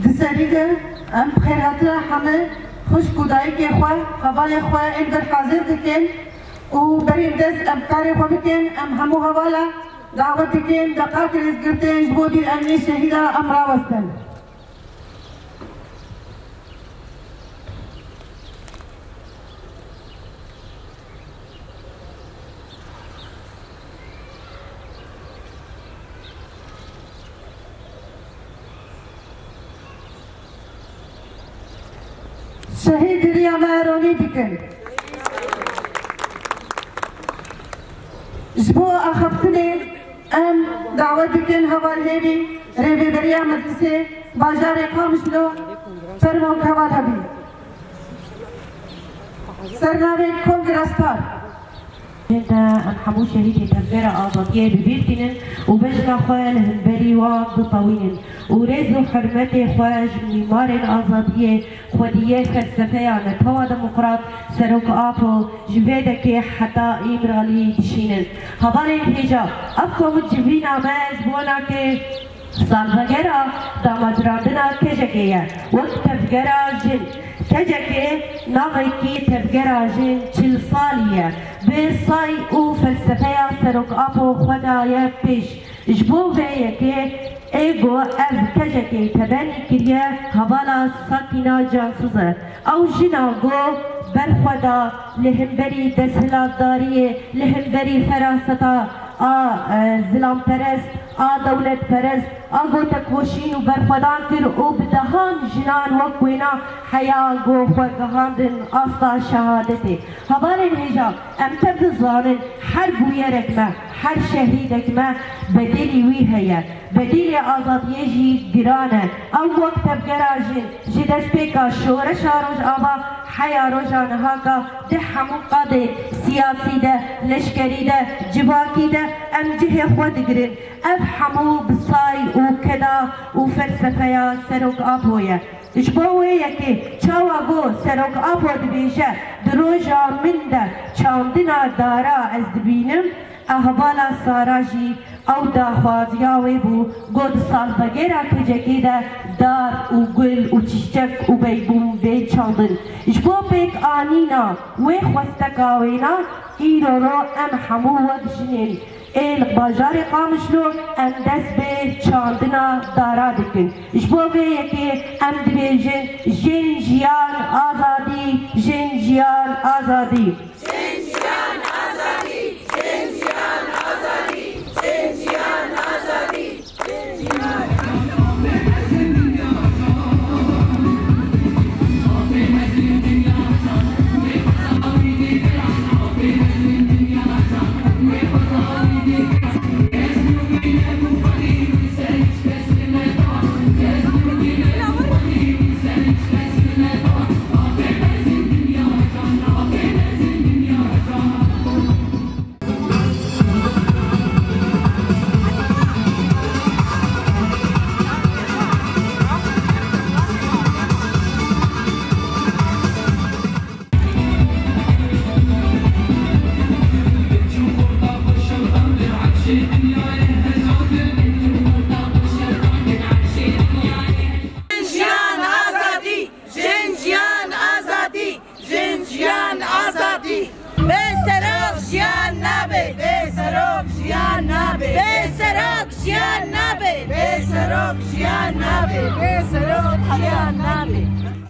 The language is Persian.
دسریده ام خیراتنا همه خوش کودایی که خواه حوالی خواه این در حاضر دکن و بریم دست ام کاری خواه بکن ام همو حوالا دعوت دکن دقاق رز گرتن جبو دیر امنی شهیده ام راوستن شهید دریا مهرانی دکن جبو اخفتنه ام دعوت دکن حوال هیوی ریوی دریا مدرسه بازار قامشلو فرمو حوال هبی سرنامه کنگرستار انت ام حمو شهيدي تنبرا آزادية ببيرتين وبجنا خواه الهنبري وعبد طويل ورزو حرمتي خواه جميمار آزادية خودية فلسفية نتوى ديمقراط سروك آبو جفيدك حتى إمرالي تشينن هبالي الحجاب أبكو متجبين عماج بونا كي سالفجرا دامادراندنا كجكية وقت تفجرا جن كجكي ناغيكي تفجرا جن 40 صالية بصاي او فلسفه سروك ابو خدايا بيش جبو بيكي ايغو اف كجكي تبني كريا هوالا ساكينا جانسوزه او جناغو برخدا لهمبري دسهلاداريه لهمبري فراستا زلام پرست دولت پرست گو تکوشین و برخودان کر و بدهان جنان وکوینا حیا گو خوگهاندن آستا شهادتی هبارن هجاب ام تبزانن هر بویرک ما هر شهریدک ما بدلی وی هیا بدلی آزادیه جی گرانه او وقت بگراجن جی دست پیکا شورش آروج آبا حیا روجان هاکا ده همون قاده سیاسی ده لشکری ده جواکی ده ام جه خود گرن اف همو بصای و کدا و فلسفه سروک آبویه جبوه یکی چاوا گو سروک آبو دبیشه دروجا من ده چاندنا دارا از دبینم احوالا ساراجی او داخوازیاوی بو گود سال بگیرا کجکی ده دار و گل و چیچک و بیبون بی چاندن جبو پیک آنینا وی خوستکاوینا ایرو رو ام همو وگشنین ایل باجار قامشلو ام دست به چاندنا دارا دکن جبو به یکی ام دبیجن جن جیان آزادی جن جیان آزادی جن جیان آزادی جن جیان آزادی جن جیان آزادی جن جیان Be serok jian nabe